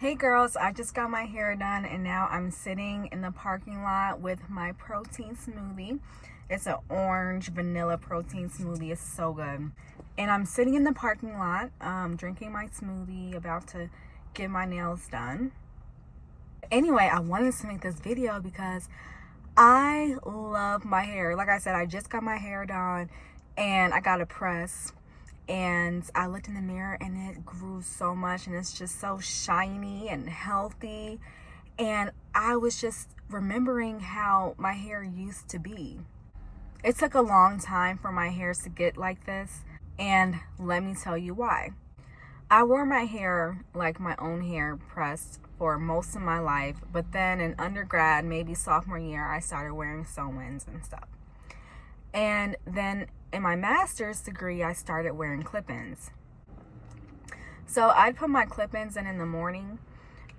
Hey girls, I just got my hair done and now I'm sitting in the parking lot with my protein smoothie. It's an orange vanilla protein smoothie. It's so good. And I'm sitting in the parking lot, drinking my smoothie, about to get my nails done. Anyway, I wanted to make this video because I love my hair. Like I said, I just got my hair done and I got a press. And I looked in the mirror and it grew so much and it's just so shiny and healthy. And I was just remembering how my hair used to be. It took a long time for my hair to get like this, and let me tell you why. I wore my hair like my own hair pressed for most of my life, but then in undergrad, maybe sophomore year, I started wearing sew-ins and stuff. And then in my master's degree, I started wearing clip-ins. So I'd put my clip-ins in the morning,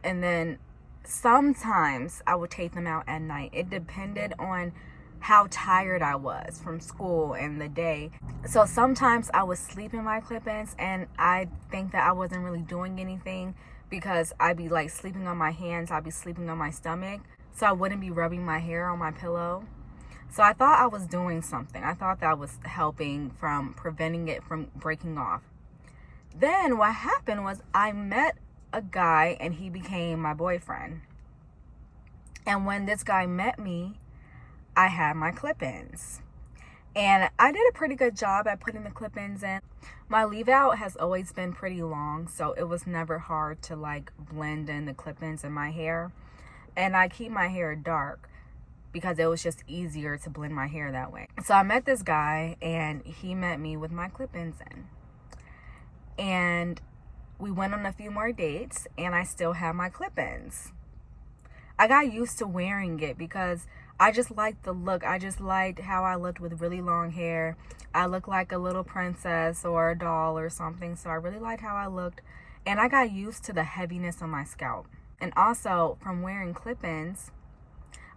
and then sometimes I would take them out at night. It depended on how tired I was from school and the day. So sometimes I would sleep in my clip-ins, and I think that I wasn't really doing anything because I'd be like sleeping on my hands, I'd be sleeping on my stomach, so I wouldn't be rubbing my hair on my pillow. So I thought I was doing something. I thought that was helping from preventing it from breaking off. Then what happened was I met a guy and he became my boyfriend. And when this guy met me, I had my clip-ins. And I did a pretty good job at putting the clip-ins in. My leave out has always been pretty long, so it was never hard to like blend in the clip-ins in my hair. And I keep my hair dark because it was just easier to blend my hair that way. So I met this guy and he met me with my clip-ins in. And we went on a few more dates and I still have my clip-ins. I got used to wearing it because I just liked the look. I just liked how I looked with really long hair. I looked like a little princess or a doll or something. So I really liked how I looked. And I got used to the heaviness on my scalp. And also from wearing clip-ins,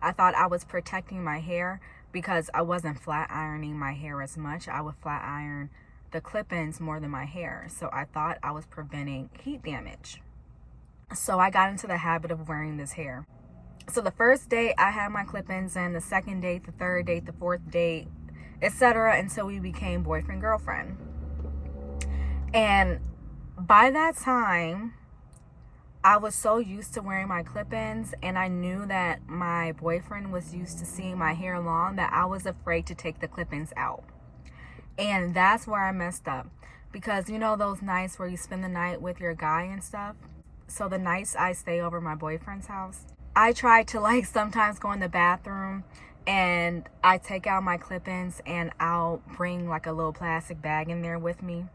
I thought I was protecting my hair because I wasn't flat ironing my hair as much. I would flat iron the clip-ins more than my hair. So I thought I was preventing heat damage. So I got into the habit of wearing this hair. So the first date I had my clip-ins in, the second date, the third date, the fourth date, etc. until we became boyfriend, girlfriend. And by that time, I was so used to wearing my clip-ins and I knew that my boyfriend was used to seeing my hair long that I was afraid to take the clip-ins out. And that's where I messed up. Because you know those nights where you spend the night with your guy and stuff? So the nights I stay over my boyfriend's house, I try to like sometimes go in the bathroom and I take out my clip-ins and I'll bring like a little plastic bag in there with me.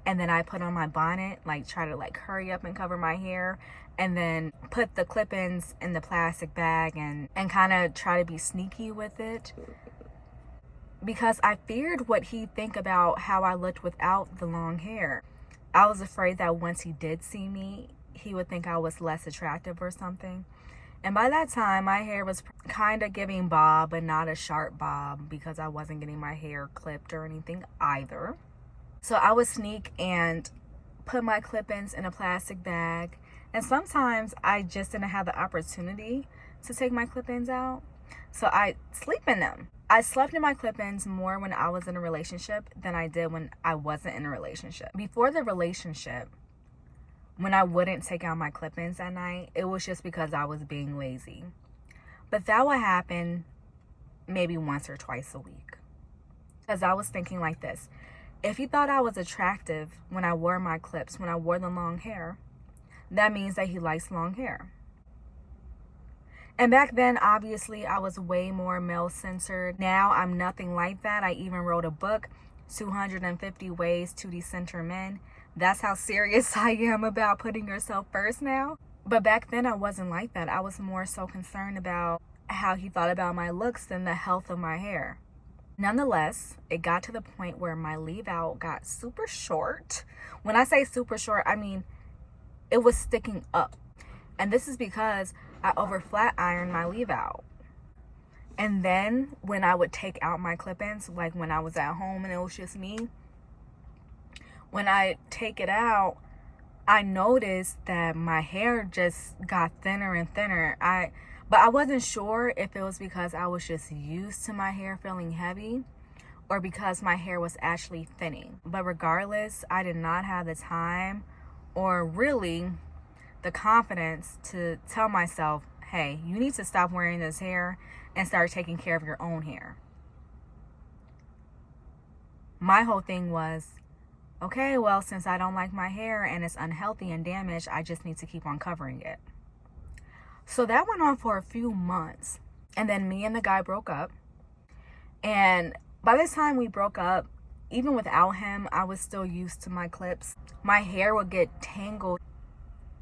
And then I put on my bonnet, like try to like hurry up and cover my hair, and then put the clip-ins in the plastic bag and kind of try to be sneaky with it. Because I feared what he'd think about how I looked without the long hair. I was afraid that once he did see me, he would think I was less attractive or something. And by that time, my hair was kind of giving bob, but not a sharp bob because I wasn't getting my hair clipped or anything either. So I would sneak and put my clip-ins in a plastic bag. And sometimes I just didn't have the opportunity to take my clip-ins out. So I sleep in them. I slept in my clip-ins more when I was in a relationship than I did when I wasn't in a relationship. Before the relationship, when I wouldn't take out my clip-ins at night, it was just because I was being lazy. But that would happen maybe once or twice a week. Because I was thinking like this. If he thought I was attractive when I wore my clips, when I wore the long hair, that means that he likes long hair. And back then, obviously, I was way more male-centered. Now, I'm nothing like that. I even wrote a book, 250 Ways to Decenter Men. That's how serious I am about putting yourself first now. But back then, I wasn't like that. I was more so concerned about how he thought about my looks than the health of my hair. Nonetheless, it got to the point where my leave out got super short. When I say super short, I mean it was sticking up. And this is because I over flat ironed my leave out. And then when I would take out my clip-ins, like when I was at home and it was just me, when I take it out, I noticed that my hair just got thinner and thinner. But I wasn't sure if it was because I was just used to my hair feeling heavy or because my hair was actually thinning. But regardless, I did not have the time or really the confidence to tell myself, hey, you need to stop wearing this hair and start taking care of your own hair. My whole thing was, okay, well, since I don't like my hair and it's unhealthy and damaged, I just need to keep on covering it. So that went on for a few months. And then me and the guy broke up. And by the time we broke up, even without him, I was still used to my clips. My hair would get tangled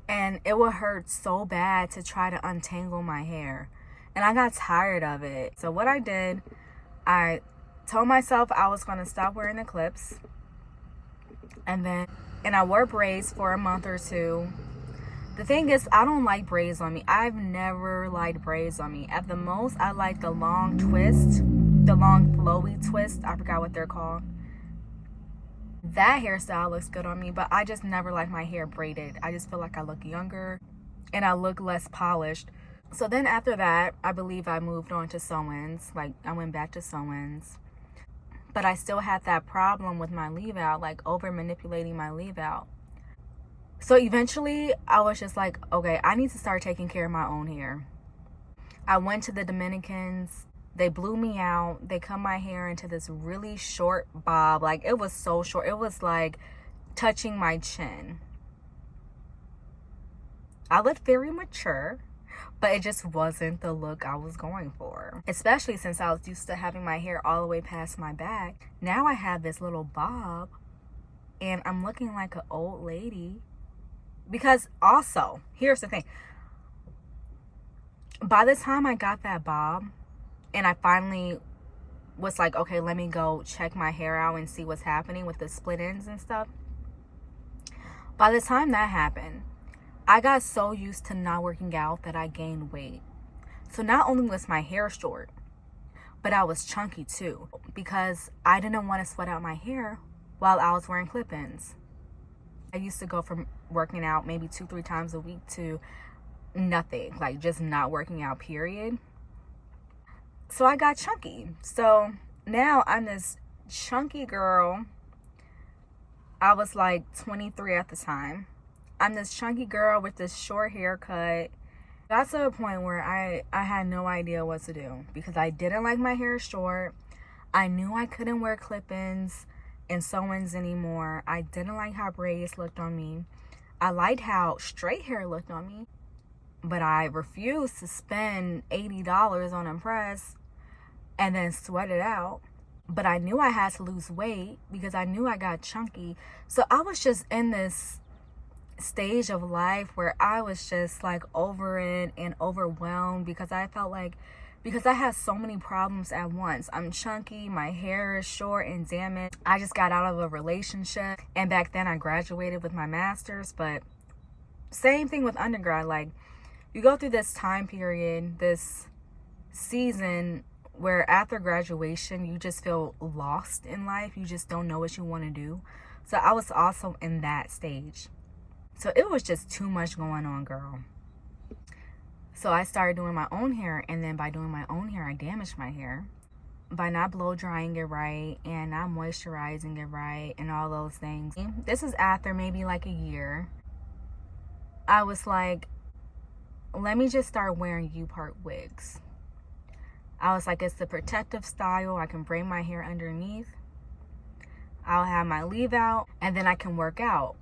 and it would hurt so bad to try to untangle my hair. And I got tired of it. So what I did, I told myself I was going to stop wearing the clips. And I wore braids for a month or two. The thing is, I don't like braids on me. I've never liked braids on me. At the most, I like the long twist, the long flowy twist. I forgot what they're called. That hairstyle looks good on me, but I just never like my hair braided. I just feel like I look younger and I look less polished. So then after that, I believe I moved on to sew-ins. Like, I went back to sew-ins. But I still had that problem with my leave out, like over manipulating my leave out. So eventually I was just like, okay, I need to start taking care of my own hair. I went to the Dominicans. They blew me out. They cut my hair into this really short bob. Like, it was so short. It was like touching my chin. I looked very mature, but it just wasn't the look I was going for. Especially since I was used to having my hair all the way past my back. Now I have this little bob and I'm looking like an old lady. Because also, here's the thing. By the time I got that bob and I finally was like, okay, let me go check my hair out and see what's happening with the split ends and stuff. By the time that happened, I got so used to not working out that I gained weight. So not only was my hair short, but I was chunky too, because I didn't want to sweat out my hair while I was wearing clip-ins. I used to go from working out maybe 2-3 times a week to nothing, like just not working out, period. So I got chunky. So now I'm this chunky girl. I was like 23 at the time. I'm this chunky girl with this short haircut. Got to a point where I had no idea what to do because I didn't like my hair short. I knew I couldn't wear clip-ins and sew-ins anymore. I didn't like how braids looked on me. I liked how straight hair looked on me, but I refused to spend $80 on a press and then sweat it out. But I knew I had to lose weight because I knew I got chunky. So I was just in this stage of life where I was just like over it and overwhelmed because I felt like, because I have so many problems at once. I'm chunky, my hair is short and damaged. I just got out of a relationship, and back then I graduated with my master's. But same thing with undergrad. Like, you go through this time period, this season where after graduation you just feel lost in life. You just don't know what you want to do. So I was also in that stage. So it was just too much going on, girl. So I started doing my own hair, and then by doing my own hair, I damaged my hair by not blow drying it right and not moisturizing it right and all those things. This is after maybe like a year. I was like, let me just start wearing U-part wigs. I was like, it's the protective style. I can braid my hair underneath. I'll have my leave out, and then I can work out.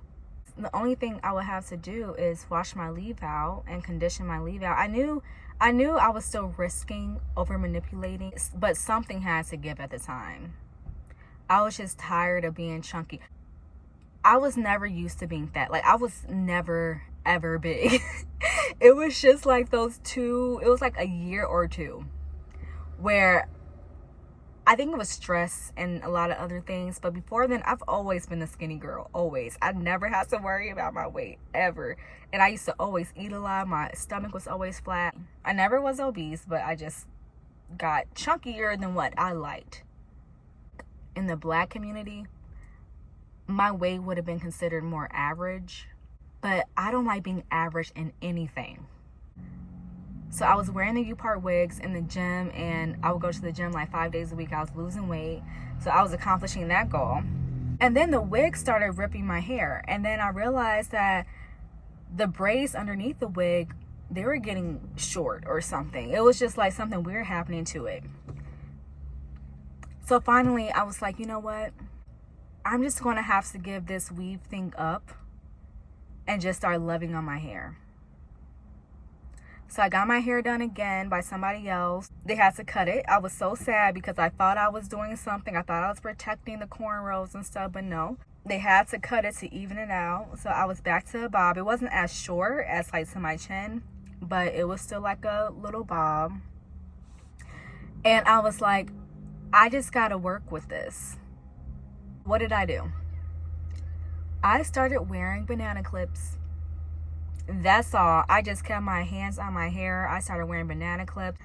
The only thing I would have to do is wash my leave out and condition my leave out. I knew I was still risking over manipulating, but something had to give at the time. I was just tired of being chunky. I was never used to being fat. Like, I was never ever big. It was just like it was like a year or two where I think it was stress and a lot of other things. But before then, I've always been a skinny girl. Always. I never had to worry about my weight, ever. And I used to always eat a lot. My stomach was always flat. I never was obese, but I just got chunkier than what I liked. In the Black community, my weight would have been considered more average. but I don't like being average in anything. So I was wearing the U-part wigs in the gym, and I would go to the gym like 5 days a week. I was losing weight, so I was accomplishing that goal. And then the wig started ripping my hair, and then I realized that the braids underneath the wig, they were getting short or something. It was just like something weird happening to it. So finally I was like, you know what, I'm just going to have to give this weave thing up and just start loving on my hair. So I got my hair done again by somebody else. They had to cut it. I was so sad because I thought I was doing something. I thought I was protecting the cornrows and stuff, but no. They had to cut it to even it out. So I was back to a bob. It wasn't as short as like to my chin, but it was still like a little bob. And I was like, I just gotta work with this. What did I do? I started wearing banana clips. That's all. I just kept my hands on my hair. I started wearing banana clips.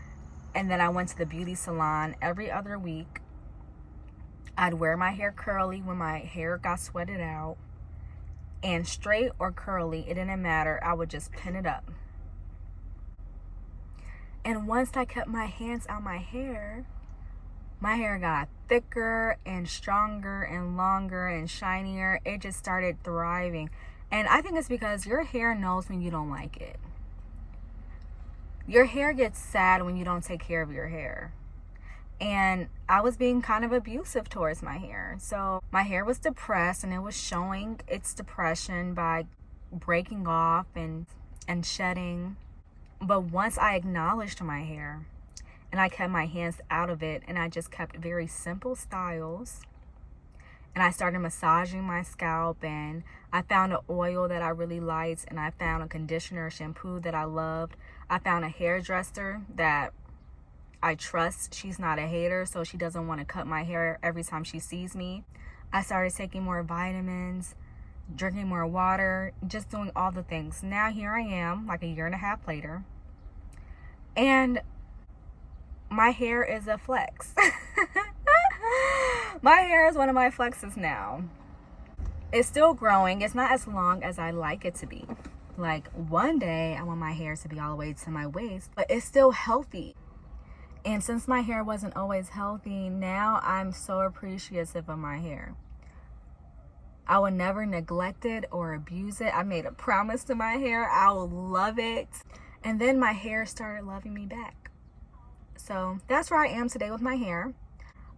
And then I went to the beauty salon every other week. I'd wear my hair curly when my hair got sweated out. And straight or curly, it didn't matter. I would just pin it up. And once I kept my hands on my hair got thicker and stronger and longer and shinier. It just started thriving. And I think it's because your hair knows when you don't like it. Your hair gets sad when you don't take care of your hair. And I was being kind of abusive towards my hair. So my hair was depressed, and it was showing its depression by breaking off and shedding. But once I acknowledged my hair and I kept my hands out of it, and I just kept very simple styles, and I started massaging my scalp, and I found an oil that I really liked, and I found a conditioner, shampoo that I loved. I found a hairdresser that I trust. She's not a hater, so she doesn't want to cut my hair every time she sees me. I started taking more vitamins, drinking more water, just doing all the things. Now here I am, like a year and a half later, and my hair is a flex. My hair is one of my flexes now. It's still growing. It's not as long as I like it to be. Like one day I want my hair to be all the way to my waist, but it's still healthy. And since my hair wasn't always healthy, now I'm so appreciative of my hair. I will never neglect it or abuse it. I made a promise to my hair. I will love it. And then my hair started loving me back. So that's where I am today with my hair.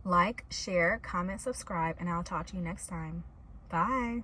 Like, share, comment, subscribe, and I'll talk to you next time. Bye.